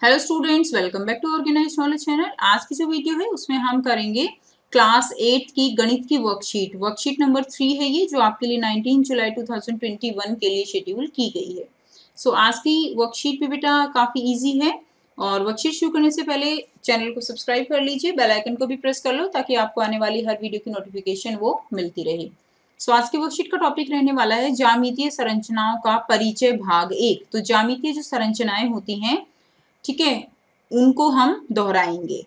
Hello students, welcome back to organised knowledge channel. आज की जो वीडियो है उसमें हम करेंगे क्लास 8 की गणित की वर्कशीट नंबर 3 है ये, जो आपके लिए 19 जुलाई 2021 के लिए शेड्यूल की गई है। आज की वर्कशीट भी बेटा काफ़ी इजी है। और वर्कशीट शुरू करने से पहले चैनल को सब्सक्राइब कर लीजिए, बेल आइकन को भी प्रेस कर लो ताकि आपको आने वाली हर वीडियो की नोटिफिकेशन वो मिलती रहे। आज की वर्कशीट का टॉपिक रहने वाला है ज्यामितीय संरचनाओं का परिचय भाग 1। तो ज्यामितीय जो संरचनाएं होती हैं, ठीक है, उनको हम दोहराएंगे।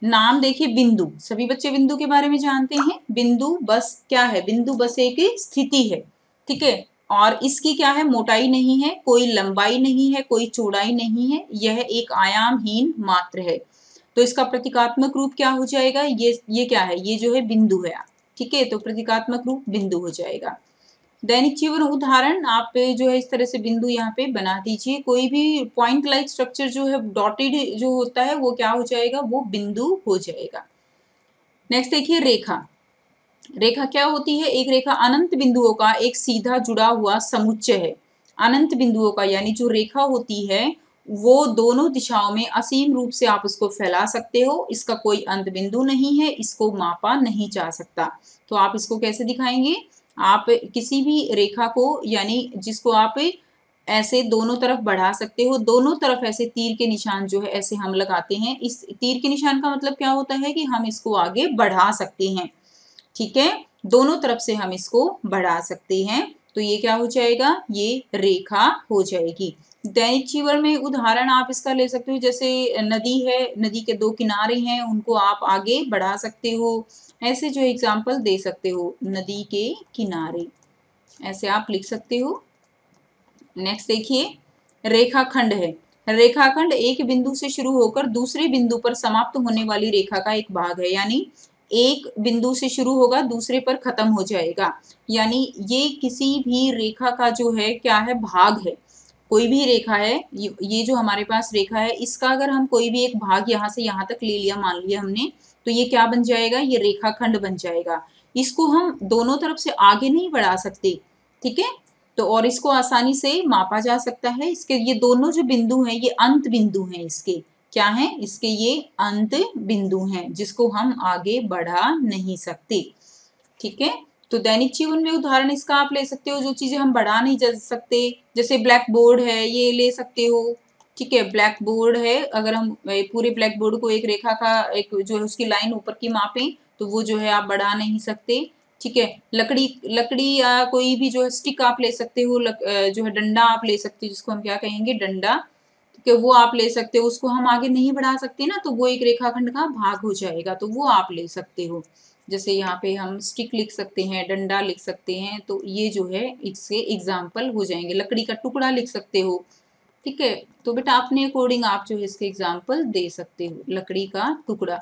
नाम देखिए, बिंदु। सभी बच्चे बिंदु के बारे में जानते हैं। बिंदु बस क्या है? बिंदु बस एक स्थिति है, ठीक है। और इसकी क्या है? मोटाई नहीं है, कोई लंबाई नहीं है, कोई चौड़ाई नहीं है, यह एक आयामहीन मात्र है। तो इसका प्रतीकात्मक रूप क्या हो जाएगा? ये क्या है? ये जो है बिंदु है, ठीक है। तो प्रतीकात्मक रूप बिंदु हो जाएगा। दैनिक जीवन उदाहरण आप जो है इस तरह से बिंदु यहाँ पे बना दीजिए। कोई भी पॉइंट लाइक स्ट्रक्चर जो है डॉटेड जो होता है वो क्या हो जाएगा? वो बिंदु हो जाएगा। नेक्स्ट देखिए, रेखा। रेखा क्या होती है? एक रेखा अनंत बिंदुओं का एक सीधा जुड़ा हुआ समुच्चय है। अनंत बिंदुओं का यानी जो रेखा होती है वो दोनों दिशाओं में असीम रूप से आप उसको फैला सकते हो। इसका कोई अंत बिंदु नहीं है, इसको मापा नहीं जा सकता। तो आप इसको कैसे दिखाएंगे? आप किसी भी रेखा को, यानी जिसको आप ऐसे दोनों तरफ बढ़ा सकते हो, दोनों तरफ ऐसे तीर के निशान जो है ऐसे हम लगाते हैं। इस तीर के निशान का मतलब क्या होता है कि हम इसको आगे बढ़ा सकते हैं, ठीक है। दोनों तरफ से हम इसको बढ़ा सकते हैं। तो ये क्या हो जाएगा? ये रेखा हो जाएगी। दैनिक जीवन में उदाहरण आप इसका ले सकते हो, जैसे नदी है, नदी के दो किनारे हैं, उनको आप आगे बढ़ा सकते हो। ऐसे जो एग्जाम्पल दे सकते हो, नदी के किनारे, ऐसे आप लिख सकते हो। नेक्स्ट देखिए, रेखाखंड है। रेखाखंड एक बिंदु से शुरू होकर दूसरे बिंदु पर समाप्त होने वाली रेखा का एक भाग है। यानी एक बिंदु से शुरू होगा, दूसरे पर खत्म हो जाएगा। यानी ये किसी भी रेखा का जो है क्या है? भाग है। कोई भी रेखा है, ये जो हमारे पास रेखा है, इसका अगर हम कोई भी एक भाग यहाँ से यहाँ तक ले लिया, मान लिया हमने, तो ये क्या बन जाएगा? ये रेखाखंड बन जाएगा। इसको हम दोनों तरफ से आगे नहीं बढ़ा सकते, ठीक है। तो और इसको आसानी से मापा जा सकता है। इसके ये दोनों जो बिंदु हैं, ये अंत बिंदु हैं। इसके क्या हैं? इसके ये अंत बिंदु हैं, जिसको हम आगे बढ़ा नहीं सकते, ठीक है। तो दैनिक जीवन में उदाहरण इसका आप ले सकते हो, जो चीजें हम बढ़ा नहीं जा सकते, जैसे ब्लैक बोर्ड है, ये ले सकते हो, ठीक है। ब्लैक बोर्ड है, अगर हम पूरे ब्लैक बोर्ड को एक रेखा का एक जो है उसकी लाइन ऊपर की मापें, तो वो जो है आप बढ़ा नहीं सकते, ठीक है। लकड़ी लकड़ी या कोई भी जो है स्टिक आप ले सकते हो, जो है डंडा आप ले सकते हो, जिसको हम क्या कहेंगे? डंडा, ठीक है। वो आप ले सकते हो, उसको हम आगे नहीं बढ़ा सकते ना, तो वो एक रेखाखंड का भाग हो जाएगा, तो वो आप ले सकते हो। जैसे यहाँ पे हम स्टिक लिख सकते हैं, डंडा लिख सकते हैं, तो ये जो है इससे एग्जाम्पल हो जाएंगे। लकड़ी का टुकड़ा लिख सकते हो, ठीक है। तो बेटा अपने अकॉर्डिंग आप जो है इसके एग्जाम्पल दे सकते हो, लकड़ी का टुकड़ा।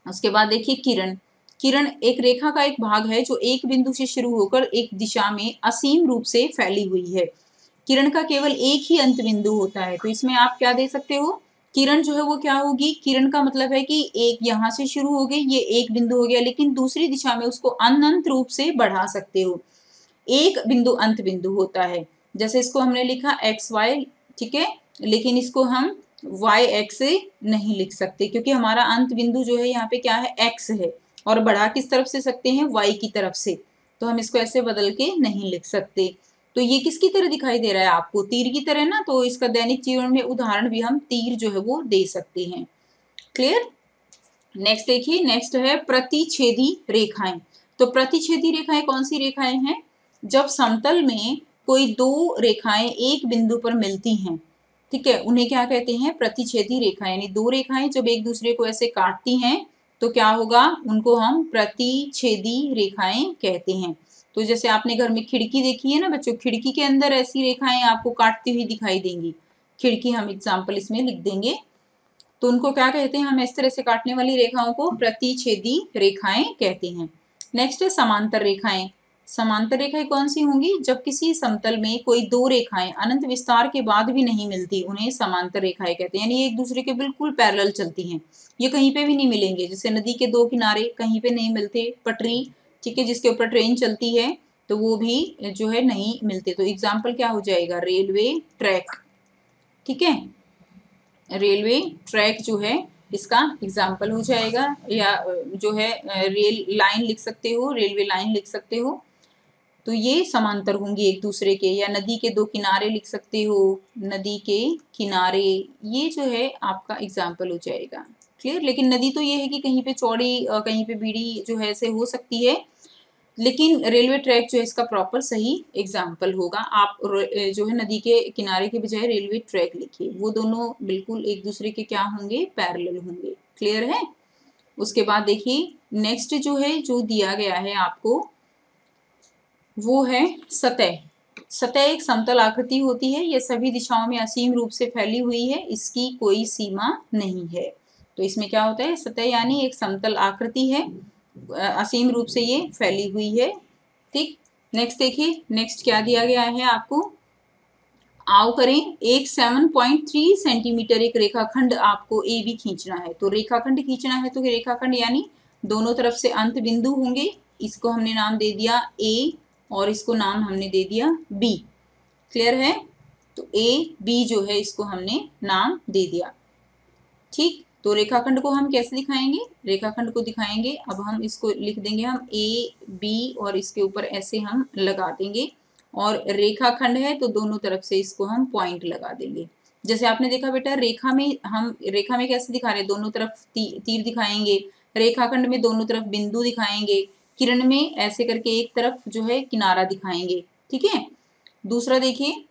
उसके बाद देखिए, किरण। किरण एक रेखा का एक भाग है जो एक बिंदु से शुरू होकर एक दिशा में असीम रूप से फैली हुई है। किरण का केवल एक ही अंत बिंदु होता है। तो इसमें आप क्या दे सकते हो? किरण जो है वो क्या होगी? किरण का मतलब है कि एक यहाँ से शुरू हो गई, ये एक बिंदु हो गया, लेकिन दूसरी दिशा में उसको अनंत रूप से बढ़ा सकते हो। एक बिंदु अंत बिंदु होता है। जैसे इसको हमने लिखा एक्स वाई, ठीक है, लेकिन इसको हम वाई एक्स से नहीं लिख सकते, क्योंकि हमारा अंत बिंदु जो है यहाँ पे क्या है? एक्स है। और बढ़ा किस तरफ से सकते हैं? वाई की तरफ से। तो हम इसको ऐसे बदल के नहीं लिख सकते। तो ये किसकी तरह दिखाई दे रहा है आपको? तीर की तरह ना। तो इसका दैनिक जीवन में उदाहरण भी हम तीर जो है वो दे सकते हैं। क्लियर? नेक्स्ट देखिए, नेक्स्ट है प्रतिच्छेदी रेखाएं। तो प्रतिच्छेदी रेखाएं कौन सी रेखाएं हैं? जब समतल में कोई दो रेखाएं एक बिंदु पर मिलती हैं, ठीक है, उन्हें क्या कहते हैं? प्रतिच्छेदी रेखाएं। यानी दो रेखाएं जब एक दूसरे को ऐसे काटती हैं तो क्या होगा? उनको हम प्रतिच्छेदी रेखाएं कहते हैं। तो जैसे आपने घर में खिड़की देखी है ना बच्चों, खिड़की के अंदर ऐसी रेखाएं आपको काटती हुई दिखाई देंगी। खिड़की हम एग्जाम्पल इसमें लिख देंगे। तो उनको क्या कहते हैं? हम इस तरह से काटने वाली रेखाओं को प्रतिच्छेदी रेखाएं कहते हैं। नेक्स्ट है समांतर रेखाएं। समांतर रेखाएं कौन सी होंगी? जब किसी समतल में कोई दो रेखाएं अनंत विस्तार के बाद भी नहीं मिलती, उन्हें समांतर रेखाएं कहते हैं। यानी एक दूसरे के बिल्कुल पैरेलल चलती हैं, ये कहीं पे भी नहीं मिलेंगे। जैसे नदी के दो किनारे कहीं पे नहीं मिलते, पटरी, ठीक है, जिसके ऊपर ट्रेन चलती है, तो वो भी जो है नहीं मिलते। तो एग्जाम्पल क्या हो जाएगा? रेलवे ट्रैक, ठीक है। रेलवे ट्रैक जो है इसका एग्जाम्पल हो जाएगा, या जो है रेल लाइन लिख सकते हो, रेलवे लाइन लिख सकते हो। तो ये समांतर होंगी एक दूसरे के, या नदी के दो किनारे लिख सकते हो, नदी के किनारे, ये जो है आपका एग्जाम्पल हो जाएगा। क्लियर। लेकिन नदी तो ये है कि कहीं पे चौड़ी कहीं पे बीड़ी जो है ऐसे हो सकती है, लेकिन रेलवे ट्रैक जो है इसका प्रॉपर सही एग्जाम्पल होगा। आप जो है नदी के किनारे के बजाय रेलवे ट्रैक लिखिए, वो दोनों बिल्कुल एक दूसरे के क्या होंगे, पैरेलल होंगे। क्लियर है। उसके बाद देखिए नेक्स्ट जो है जो दिया गया है आपको वो है सतह। सतह एक समतल आकृति होती है, यह सभी दिशाओं में असीम रूप से फैली हुई है, इसकी कोई सीमा नहीं है। तो इसमें क्या होता है, सतह यानी एक समतल आकृति है, असीम रूप से ये फैली हुई है। ठीक। नेक्स्ट देखिए, नेक्स्ट क्या दिया गया है आपको। आओ करें, एक 7.3 सेंटीमीटर एक रेखाखंड आपको ए बी खींचना है। तो रेखाखंड खींचना है तो रेखाखंड यानी दोनों तरफ से अंत बिंदु होंगे, इसको हमने नाम दे दिया ए और इसको नाम हमने दे दिया बी। क्लियर है। तो ए बी जो है इसको हमने नाम दे दिया। ठीक। तो रेखाखंड को हम कैसे दिखाएंगे, रेखाखंड को दिखाएंगे, अब हम इसको लिख देंगे हम ए बी और इसके ऊपर ऐसे हम लगा देंगे, और रेखाखंड है तो दोनों तरफ से इसको हम पॉइंट लगा देंगे। जैसे आपने देखा बेटा रेखा में, हम रेखा में कैसे दिखा रहे हैं, दोनों तरफ तीर दिखाएंगे, रेखाखंड में दोनोों तरफ बिंदु दिखाएंगे, किरण में ऐसे करके एक तरफ जो है किनारा दिखाएंगे। ठीक है। दूसरा देखिए,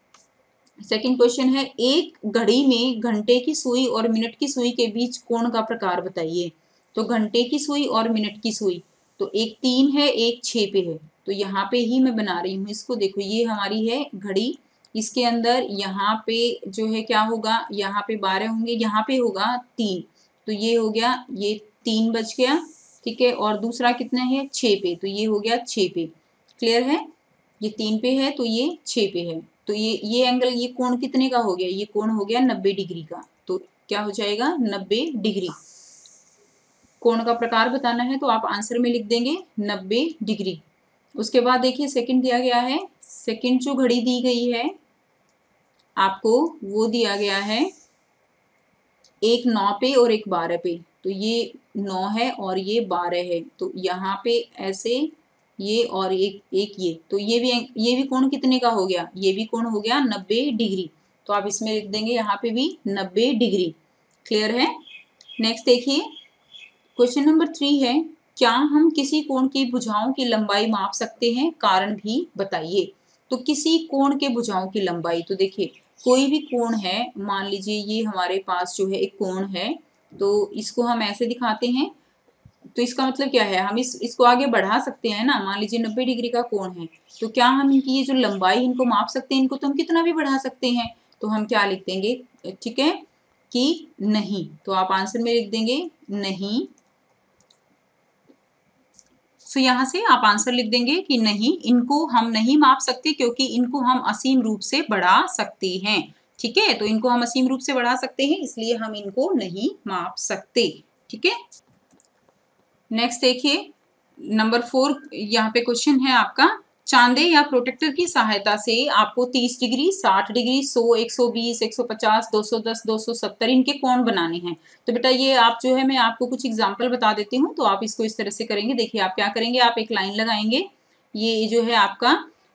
सेकंड क्वेश्चन है, एक घड़ी में घंटे की सुई और मिनट की सुई के बीच कोण का प्रकार बताइए। तो घंटे की सुई और मिनट की सुई, तो एक 3 है एक 6 पे है, तो यहाँ पे ही मैं बना रही हूँ इसको। देखो ये हमारी है घड़ी, इसके अंदर यहाँ पे जो है क्या होगा, यहाँ पे 12 होंगे, यहाँ पे होगा 3, तो ये हो गया, ये 3 बच गया। ठीक है। और दूसरा कितना है 6 पे, तो ये हो गया 6 पे। क्लियर है। ये 3 पे है तो ये 6 पे है, तो ये एंगल, ये कोण कितने का हो गया, ये कोण हो गया 90 डिग्री का। तो क्या हो जाएगा 90 डिग्री। कोण का प्रकार बताना है तो आप आंसर में लिख देंगे 90 डिग्री। उसके बाद देखिए सेकंड दिया गया है, सेकंड जो घड़ी दी गई है आपको वो दिया गया है एक 9 पे और एक 12 पे, तो ये 9 है और ये 12 है, तो यहाँ पे ऐसे ये और एक ये, तो ये भी कोण कितने का हो गया, ये भी कोण हो गया 90 डिग्री। तो आप इसमें लिख देंगे यहाँ पे भी 90 डिग्री। क्लियर है। नेक्स्ट देखिए, क्वेश्चन नंबर 3 है, क्या हम किसी कोण की भुजाओं की लंबाई माप सकते हैं, कारण भी बताइए। तो किसी कोण के भुजाओं की लंबाई, तो देखिए कोई भी कोण है, मान लीजिए ये हमारे पास जो है एक कोण है, तो इसको हम ऐसे दिखाते हैं, तो इसका मतलब क्या है, हम इसको आगे बढ़ा सकते हैं ना। मान लीजिए 90 डिग्री का कोण है, तो क्या हम इनकी ये जो लंबाई इनको माप सकते हैं, इनको तो हम कितना भी बढ़ा सकते हैं। तो हम क्या लिख देंगे, ठीक है, कि नहीं। तो आप आंसर में लिख देंगे नहीं। तो यहाँ से आप आंसर लिख देंगे कि नहीं, इनको हम नहीं माप सकते क्योंकि इनको हम असीम रूप से बढ़ा सकते हैं। ठीक है। तो इनको हम असीम रूप से बढ़ा सकते हैं, इसलिए हम इनको नहीं माप सकते। ठीक है। नेक्स्ट देखिए, नंबर 4 यहाँ पे क्वेश्चन है आपका, चांदे या प्रोटेक्टर की सहायता से आपको 30 डिग्री, 60 डिग्री, 100, 120, 150, 210, 270 इनके कोण बनाने हैं। तो बेटा ये आप जो है, मैं आपको कुछ एग्जांपल बता देती हूँ, तो आप इसको इस तरह से करेंगे। देखिए आप क्या करेंगे, आप एक लाइन लगाएंगे, ये जो है आपका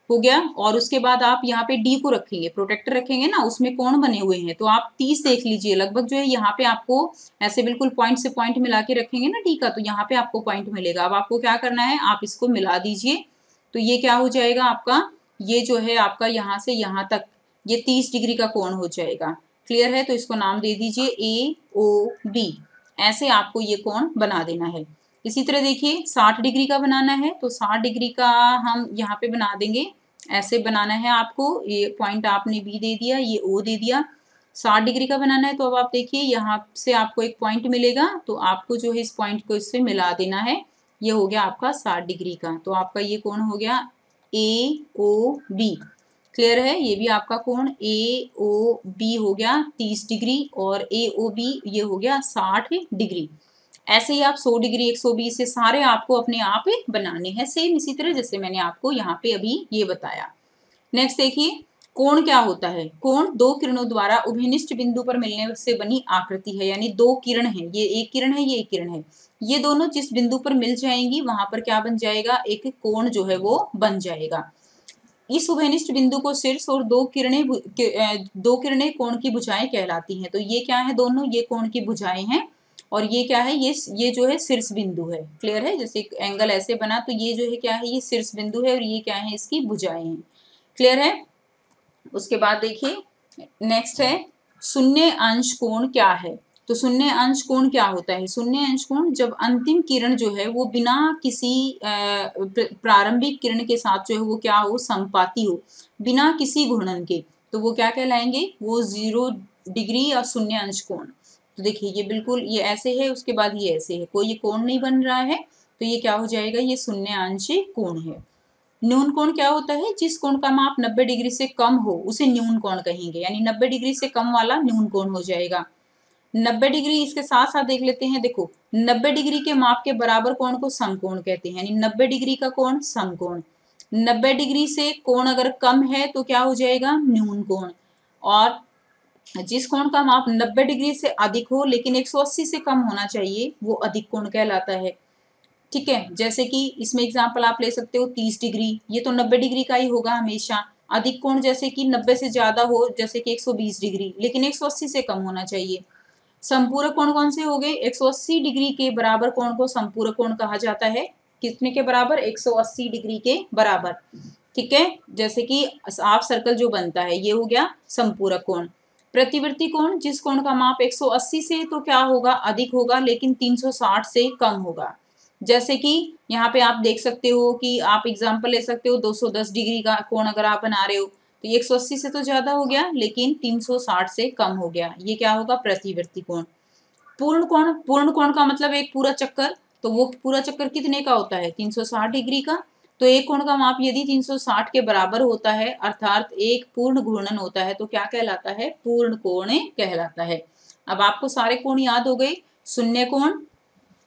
हो गया, और उसके बाद आप यहाँ पे डी को रखेंगे, प्रोटेक्टर रखेंगे ना, उसमें कोण बने हुए हैं, तो आप 30 देख लीजिए लगभग जो है, यहाँ पे आपको ऐसे बिल्कुल पॉइंट से पॉइंट मिला के रखेंगे ना डी का, तो यहाँ पे आपको पॉइंट मिलेगा। अब आपको क्या करना है, आप इसको मिला दीजिए, तो ये क्या हो जाएगा आपका, ये जो है आपका यहाँ से यहाँ तक ये 30 डिग्री का कोण हो जाएगा। क्लियर है। तो इसको नाम दे दीजिए ए ओ बी। ऐसे आपको ये कोण बना देना है। इसी तरह देखिए 60 डिग्री का बनाना है, तो 60 डिग्री का हम यहाँ पे बना देंगे, ऐसे बनाना है आपको। ये पॉइंट आपने बी दे दिया, ये ओ दे दिया। 60 डिग्री का बनाना है, तो अब आप देखिए यहाँ से आपको एक पॉइंट मिलेगा, तो आपको जो है इस पॉइंट को इससे मिला देना है। ये हो गया आपका 60 डिग्री का, तो आपका ये कोण हो गया ए ओ बी। क्लियर है। ये भी आपका कोण ए ओ बी हो गया 30 डिग्री, और ए ओ बी ये हो गया 60 डिग्री। ऐसे ही आप 100 डिग्री, 120 से सारे आपको अपने आप बनाने हैं, सेम इसी तरह जैसे मैंने आपको यहाँ पे अभी ये बताया। नेक्स्ट देखिए, कोण क्या होता है? कोण दो किरणों द्वारा उभयनिष्ठ बिंदु पर मिलने से बनी आकृति है, यानी दो किरण है, ये एक किरण है, ये एक किरण है, ये दोनों जिस बिंदु पर मिल जाएंगी वहां पर क्या बन जाएगा? एक कोण जो है वो बन जाएगा। इस उभयनिष्ठ बिंदु को शीर्ष और दो किरणें कोण की भुजाएं कहलाती हैं। तो ये क्या है? दोनों ये कोण की भुजाएं हैं और ये क्या है? ये जो है शीर्ष बिंदु है। क्लियर है? जैसे एंगल ऐसे बना तो ये जो है क्या है? ये शीर्ष बिंदु है और ये क्या है? इसकी भुजाएं हैं। क्लियर है? उसके बाद देखिए नेक्स्ट है शून्य अंश कोण क्या है? तो शून्य अंश कोण क्या होता है? शून्य अंश कोण जब अंतिम किरण जो है वो बिना किसी प्रारंभिक किरण के साथ जो है वो क्या हो? समपाती हो, बिना किसी घूर्णन के, तो वो क्या कहलाएंगे? वो 0 डिग्री या शून्य अंश कोण। तो देखिए ये बिल्कुल ये ऐसे है, उसके बाद ये ऐसे है, कोई ये कोण नहीं बन रहा है, तो ये क्या हो जाएगा? ये शून्य अंश कोण है। न्यून कोण क्या होता है? जिस कोण का माप 90 डिग्री से कम हो उसे न्यून कोण कहेंगे, यानी 90 डिग्री से कम वाला न्यून कोण हो जाएगा। 90 डिग्री इसके साथ साथ देख लेते हैं। देखो 90 डिग्री के माप के बराबर कोण को समकोण कहते हैं, यानी 90 डिग्री का कोण समकोण। 90 डिग्री से कोण अगर कम है तो क्या हो जाएगा? न्यून कोण। और जिस कोण का माप 90 डिग्री से अधिक हो लेकिन 180 से कम होना चाहिए वो अधिक कोण कहलाता है। ठीक है, जैसे कि इसमें एग्जांपल आप ले सकते हो 30 डिग्री, ये तो 90 डिग्री का ही होगा हमेशा। अधिक कोण जैसे कि 90 से ज्यादा हो, जैसे कि 120 डिग्री, लेकिन 180 से कम होना चाहिए। संपूरक कोण कौन से हो गए? 180 डिग्री के बराबर कोण को संपूरक कोण कहा जाता है। कितने के बराबर? 180 डिग्री के बराबर। ठीक है, जैसे कि हाफ सर्कल जो बनता है ये हो गया संपूरक कोण। प्रतिवर्ती कोण जिस कोण का माप 180 से तो क्या होगा? अधिक होगा, लेकिन 360 से कम होगा। जैसे कि यहाँ पे आप देख सकते हो कि आप एग्जाम्पल ले सकते हो 210 डिग्री का कोण अगर आप बना रहे हो तो 180 से तो ज्यादा हो गया लेकिन 360 से कम हो गया, ये क्या होगा? प्रतिवर्ती कोण। पूर्ण कोण का मतलब एक पूरा चक्कर, तो वो पूरा चक्कर कितने का होता है? 360 डिग्री का। तो एक कोण का माप यदि 360 के बराबर होता है अर्थात एक पूर्ण घूर्णन होता है तो क्या कहलाता है? पूर्ण कोण कहलाता है। अब आपको सारे कोण याद हो गए। शून्य कोण,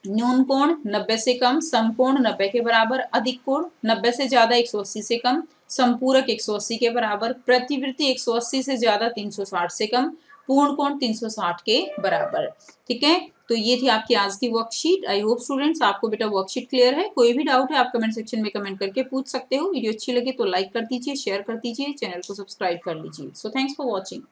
न्यून कोण 90 से कम, समकोण 90 के बराबर, अधिक कोण 90 से ज्यादा 180 से कम, संपूरक 180 के बराबर, प्रतिवृत्ति 180 से ज्यादा 360 से कम, पूर्ण कोण 360 के बराबर। ठीक है, तो ये थी आपकी आज की वर्कशीट। आई होप स्टूडेंट्स आपको बेटा वर्कशीट क्लियर है। कोई भी डाउट है आप कमेंट सेक्शन में कमेंट करके पूछ सकते हो। वीडियो अच्छी लगे तो लाइक कर दीजिए, शेयर कर दीजिए, चैनल को सब्सक्राइब कर लीजिए। So thanks for watching.